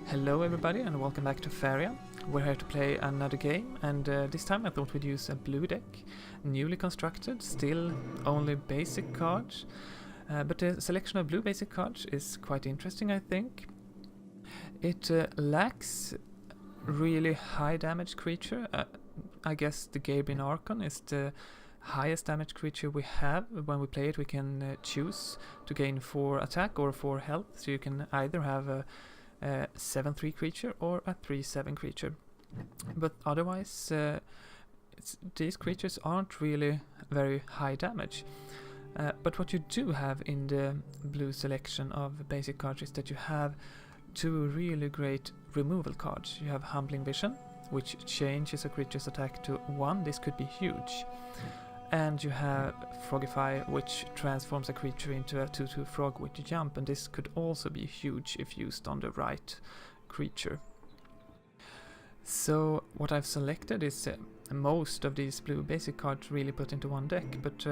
Hello everybody and welcome back to Faeria. We're here to play another game, and this time I thought we'd use a blue deck, newly constructed, still only basic cards, but the selection of blue basic cards is quite interesting, I think. It lacks really high damage creature. I guess the Gabriel Archon is the highest damage creature we have. When we play it we can choose to gain 4 attack or 4 health, so you can either have a 7/3 creature or a 3/7 creature, but otherwise these creatures aren't really very high damage. But what you do have in the blue selection of basic cards is that you have 2 really great removal cards. You have Humbling Vision, which changes a creature's attack to 1. This could be huge. And you have Frogify, which transforms a creature into a 2/2 frog with jump, and this could also be huge if used on the right creature. So what I've selected is most of these blue basic cards really put into one deck, but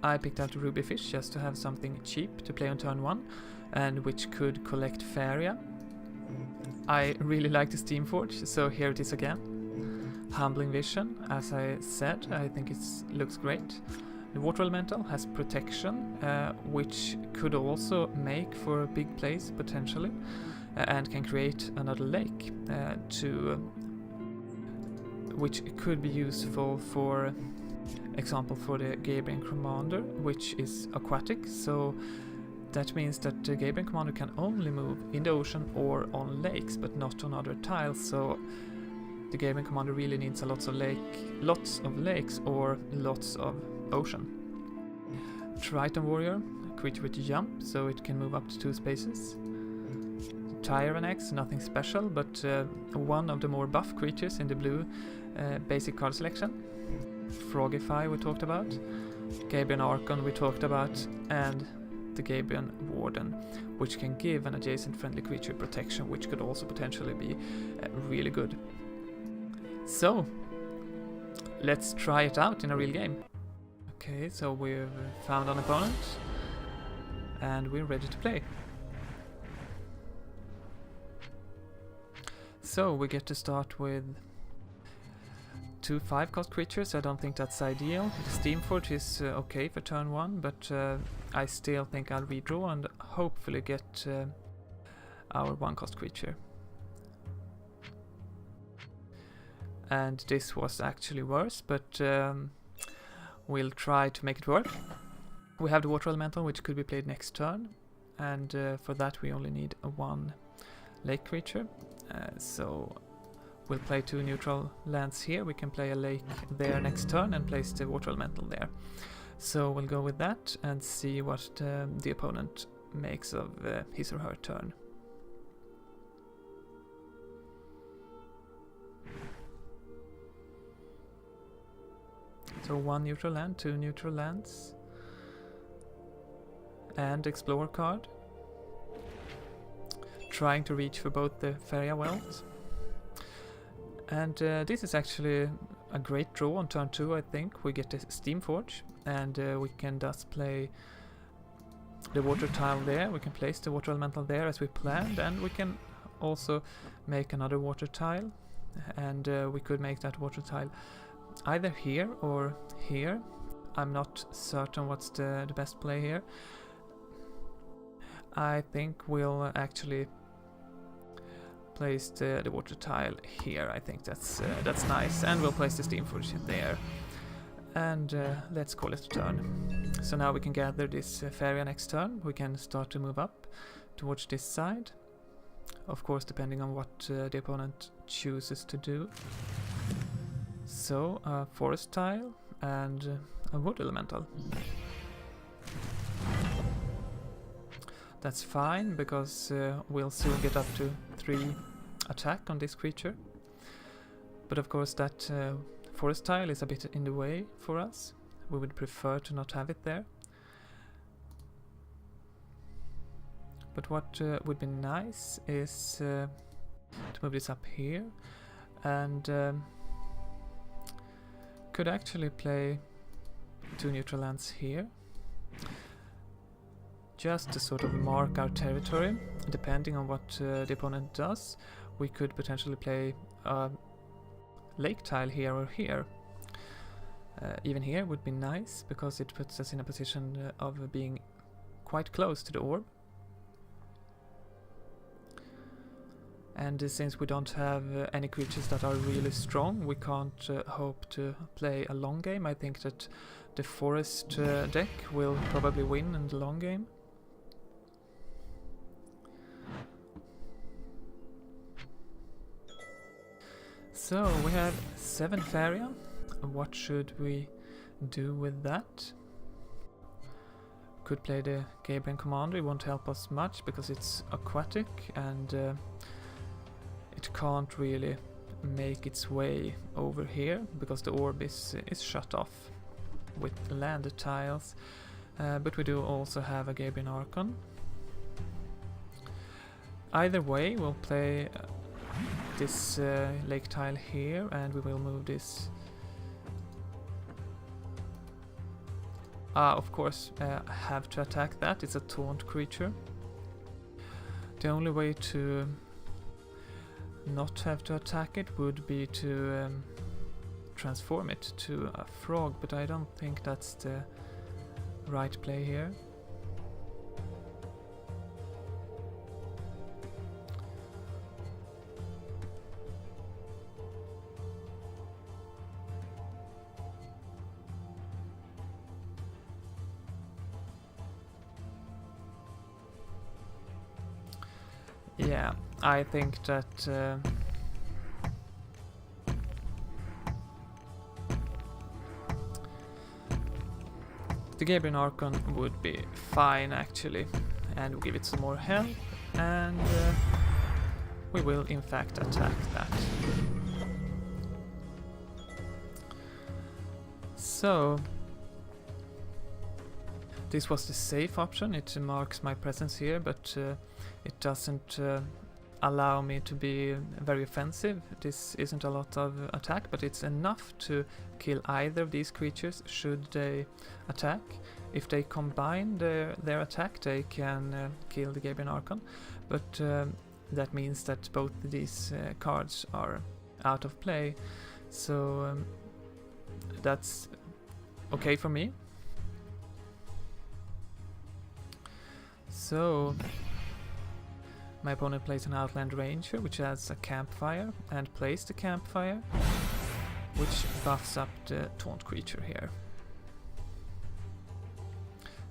I picked out Ruby Fish just to have something cheap to play on turn 1, and which could collect Faeria. I really like the Steamforge, so here it is again. Humbling Vision, as I said, I think it looks great. The Water Elemental has protection, which could also make for a big plays potentially, and can create another lake, which could be useful for example for the Gabriel Commander, which is aquatic, so that means that the Gabriel Commander can only move in the ocean or on lakes, but not on other tiles, so the Gabriel Commander really needs lots of lakes or lots of ocean. Triton Warrior, a creature with jump, so it can move up to 2 spaces. Tyrannex, nothing special, but one of the more buff creatures in the blue basic card selection. Frogify we talked about, Gabriel Archon we talked about, and the Gabriel Warden, which can give an adjacent friendly creature protection, which could also potentially be really good. So, let's try it out in a real game. Okay, so we've found an opponent, and we're ready to play. So, we get to start with 2 5-cost creatures. I don't think that's ideal. The Steamforge is okay for turn 1, but I still think I'll redraw and hopefully get our 1-cost creature. And this was actually worse, but we'll try to make it work. We have the Water Elemental, which could be played next turn, and for that we only need a 1 lake creature, so we'll play 2 neutral lands here. We can play a lake there next turn and place the Water Elemental there. So we'll go with that and see what the opponent makes of his or her turn. So 1 neutral land, 2 neutral lands, and Explorer card. Trying to reach for both the Faeria Wells. And this is actually a great draw on turn 2, I think. We get the Steamforge, and we can thus play the water tile there. We can place the Water Elemental there as we planned, and we can also make another water tile, and we could make that water tile either here or here. I'm not certain what's the best play here. I think we'll actually place the water tile here. I think that's nice, and we'll place the Steamforge there, and let's call it a turn. So now we can gather this Faeria next turn. We can start to move up towards this side, of course depending on what the opponent chooses to do. So a forest tile and a wood elemental. That's fine, because we'll soon get up to 3 attack on this creature. But of course that forest tile is a bit in the way for us. We would prefer to not have it there. But what would be nice is to move this up here, and could actually play 2 neutral lands here, just to sort of mark our territory. Depending on what the opponent does, we could potentially play a lake tile here or here. Even here would be nice, because it puts us in a position of being quite close to the orb. And since we don't have any creatures that are really strong, we can't hope to play a long game. I think that the forest deck will probably win in the long game. So we have 7 Faeria. What should we do with that? Could play the Gabriel Commander. It won't help us much because it's aquatic and it can't really make its way over here because the orb is shut off with land tiles. But we do also have a Gabriel Archon. Either way, we'll play this lake tile here, and we will move this. Of course, have to attack that. It's a taunt creature. The only way to not have to attack it would be to transform it to a frog, but I don't think that's the right play here. Yeah, I think that the Gabriel Archon would be fine actually, and we'll give it some more health, and we will in fact attack that. So this was the safe option. It marks my presence here, but it doesn't allow me to be very offensive. This isn't a lot of attack, but it's enough to kill either of these creatures should they attack. If they combine their attack, they can kill the Gabriel Archon, but that means that both these cards are out of play, so that's okay for me. So my opponent plays an Outland Ranger, which adds a campfire, and plays the campfire, which buffs up the taunt creature here.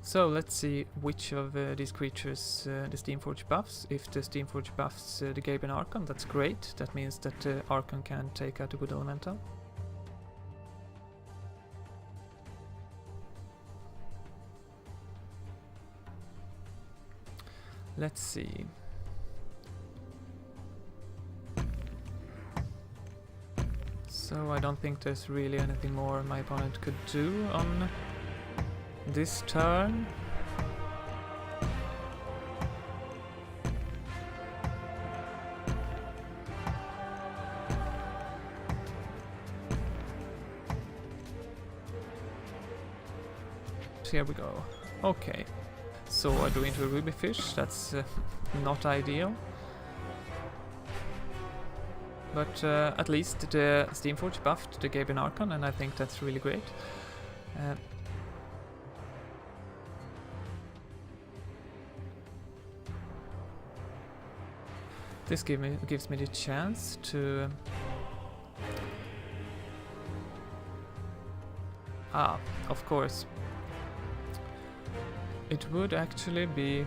So let's see which of these creatures the Steamforge buffs. If the Steamforge buffs the Gabriel Archon, that's great. That means that the Archon can take out the Wood Elemental. Let's see. So I don't think there's really anything more my opponent could do on this turn. Here we go. Okay. So I drew into a ruby fish. That's not ideal. But at least the Steamforge buffed the Gabriel Archon, and I think that's really great. This gives me the chance to of course. It would actually be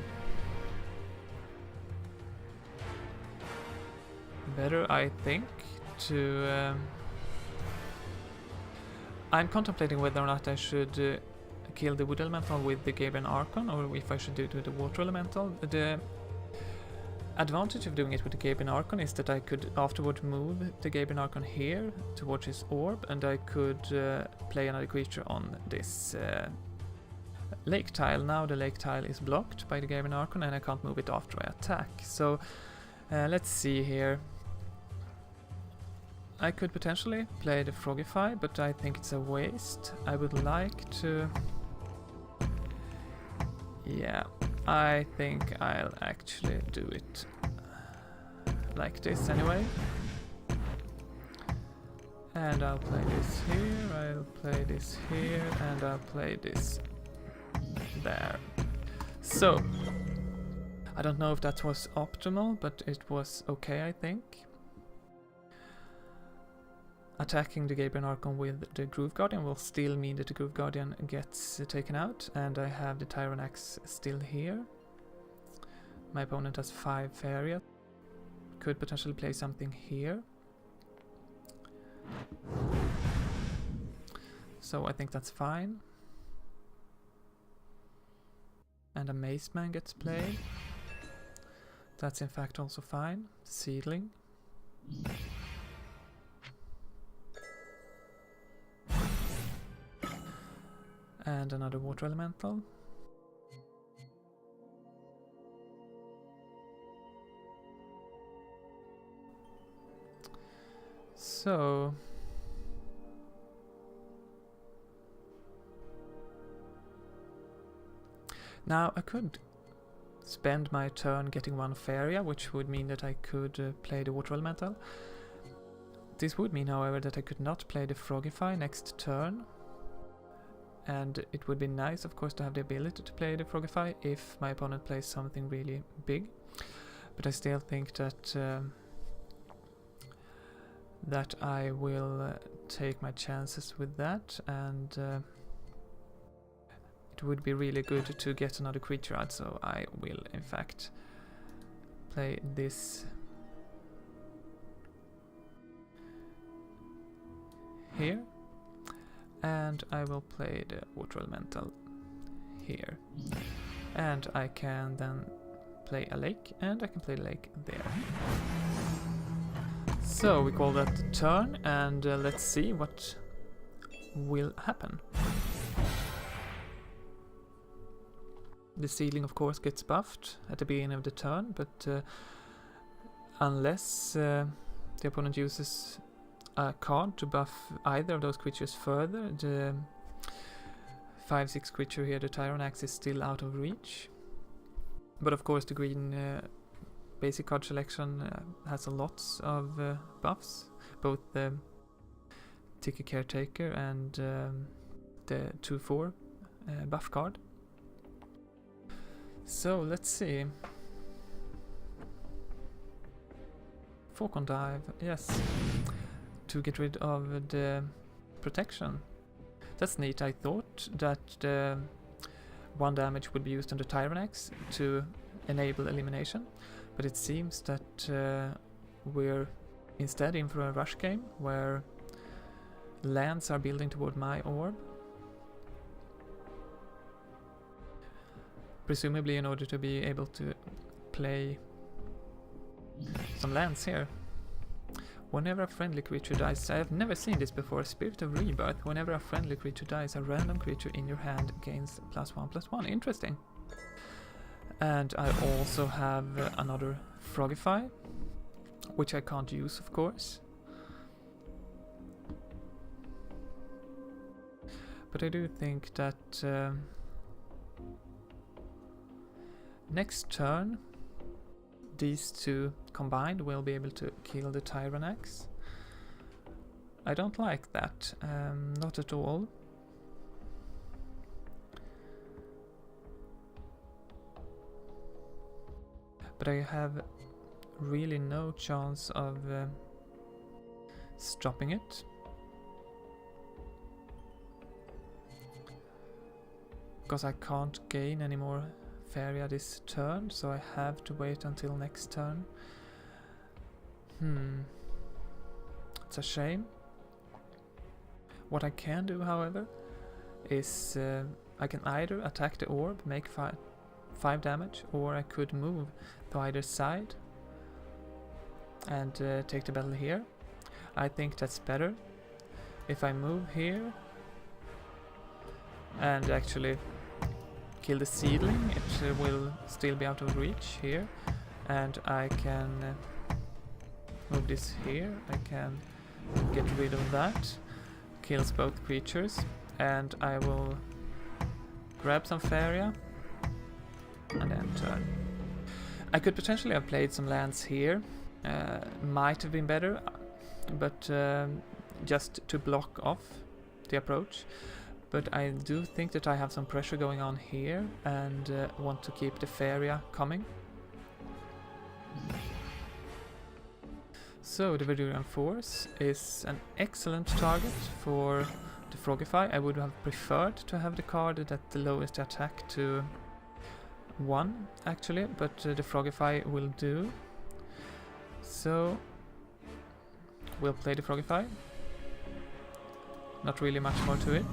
better, I think, to... I'm contemplating whether or not I should kill the Wood Elemental with the Gabriel Archon, or if I should do it with the Water Elemental. The advantage of doing it with the Gabriel Archon is that I could afterward move the Gabriel Archon here towards his orb, and I could play another creature on this lake tile. Now the lake tile is blocked by the Gabriel Archon, and I can't move it after I attack. So let's see here. I could potentially play the Frogify, but I think it's a waste. I would like to... Yeah, I think I'll actually do it like this anyway. And I'll play this here, I'll play this here, and I'll play this there. So, I don't know if that was optimal, but it was okay, I think. Attacking the Gabriel Archon with the Groove Guardian will still mean that the Groove Guardian gets taken out, and I have the Tyrant Axe still here. My opponent has 5 Faeria. Could potentially play something here. So I think that's fine. And a Mace Man gets played. That's in fact also fine. Seedling. And another Water Elemental. So... now I could spend my turn getting 1 Faeria, which would mean that I could play the Water Elemental. This would mean, however, that I could not play the Frogify next turn. And it would be nice, of course, to have the ability to play the Frogify if my opponent plays something really big. But I still think that that I will take my chances with that, and it would be really good to get another creature out, so I will in fact play this here. And I will play the Water Elemental here. And I can then play a lake, and I can play a lake there. So we call that the turn, and let's see what will happen. The Seedling, of course, gets buffed at the beginning of the turn, but unless the opponent uses a card to buff either of those creatures further, the 5/6 creature here, the Tyrant Axe, is still out of reach. But of course the green basic card selection has lots of buffs, both the Tiki Caretaker and the 2/4 buff card. So let's see. Faucon Dive, yes. To get rid of the protection. That's neat. I thought that the 1 damage would be used on the Tyrant Axe to enable elimination, but it seems that we're instead in for a rush game where lands are building toward my orb. Presumably in order to be able to play some lands here. Whenever a friendly creature dies, I have never seen this before, Spirit of Rebirth. Whenever a friendly creature dies, a random creature in your hand gains +1/+1. Interesting. And I also have another Frogify, which I can't use, of course. But I do think that next turn these two combined will be able to kill the Tyrant Axe. I don't like that, not at all. But I have really no chance of stopping it. Because I can't gain any more Faeria this turn, so I have to wait until next turn. It's a shame. What I can do, however, is I can either attack the orb, make 5 damage, or I could move to either side and take the battle here. I think that's better. If I move here and actually kill the Seedling, it will still be out of reach here, and I can move this here. I can get rid of that, kills both creatures, and I will grab some Faeria and end turn. I could potentially have played some lands here, might have been better, but just to block off the approach. But I do think that I have some pressure going on here and want to keep the Faeria coming. So the Verdurian Force is an excellent target for the Frogify. I would have preferred to have the card that lowers the attack to 1 actually, but the Frogify will do. So we'll play the Frogify. Not really much more to it.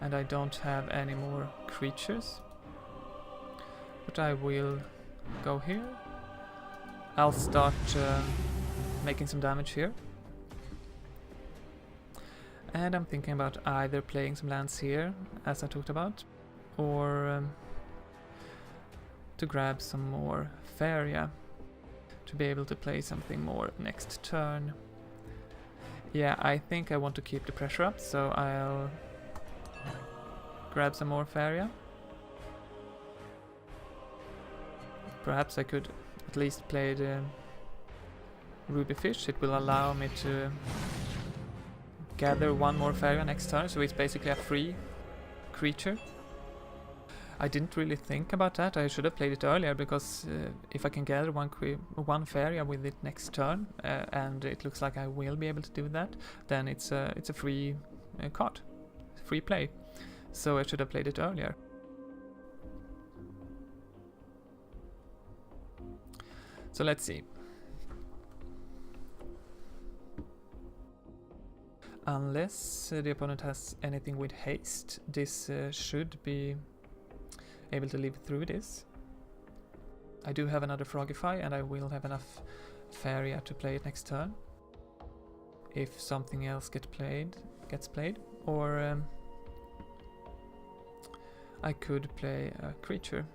And I don't have any more creatures. But I will go here. I'll start making some damage here. And I'm thinking about either playing some lands here, as I talked about, or to grab some more Faeria to be able to play something more next turn. Yeah, I think I want to keep the pressure up, so I'll grab some more Faeria. Perhaps I could at least play the Ruby Fish. It will allow me to gather 1 more Faeria next turn, so it's basically a free creature. I didn't really think about that. I should have played it earlier, because if I can gather one Faeria with it next turn, and it looks like I will be able to do that, then it's a free card, free play. So I should have played it earlier. So let's see. Unless the opponent has anything with haste, this should be able to live through this. I do have another Frogify, and I will have enough Faeria to play it next turn. If something else gets played, or I could play a creature.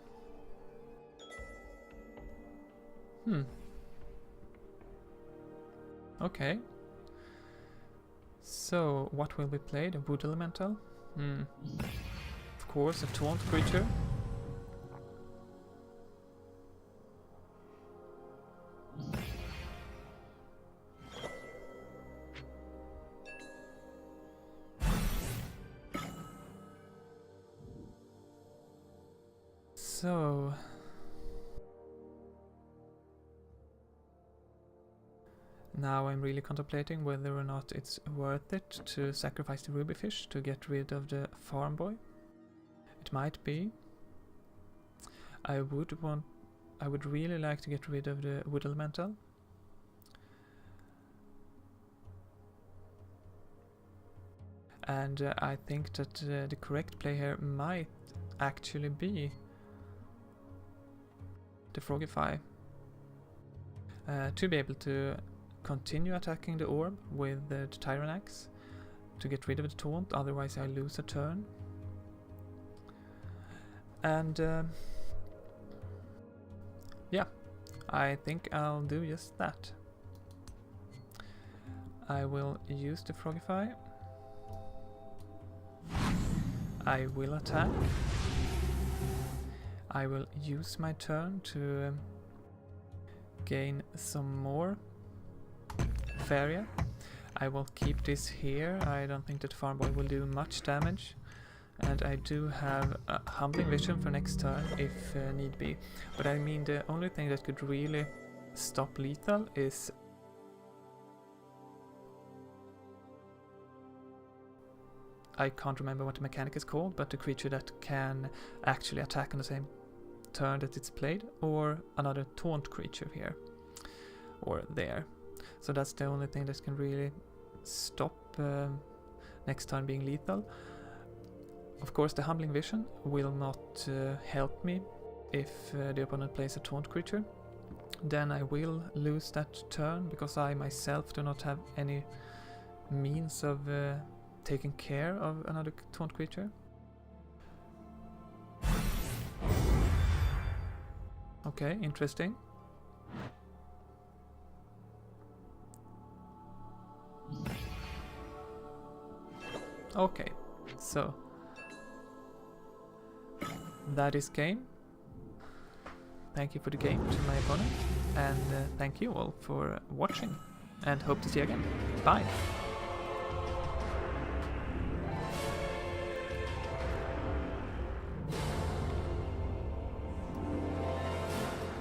Okay. So, what will be played? A wood elemental? Of course, a taunt creature. So... now I'm really contemplating whether or not it's worth it to sacrifice the Ruby Fish to get rid of the farm boy. It might be. I would really like to get rid of the wood elemental. And I think that the correct play here might actually be the Frogify. To be able to continue attacking the orb with the Tyranax to get rid of the taunt, otherwise I lose a turn. And yeah, I think I'll do just that. I will use the Frogify. I will attack. I will use my turn to gain some more Faeria. I will keep this here. I don't think that Farm Boy will do much damage. And I do have a Humbling Vision for next turn if need be. But I mean, the only thing that could really stop lethal is I can't remember what the mechanic is called, but the creature that can actually attack on the same turn that it's played, or another taunt creature here or there. So that's the only thing that can really stop next turn being lethal. Of course, the Humbling Vision will not help me if the opponent plays a taunt creature. Then I will lose that turn because I myself do not have any means of taking care of another taunt creature. Okay, interesting. Okay, so that is game. Thank you for the game to my opponent, and thank you all for watching, and hope to see you again. Bye!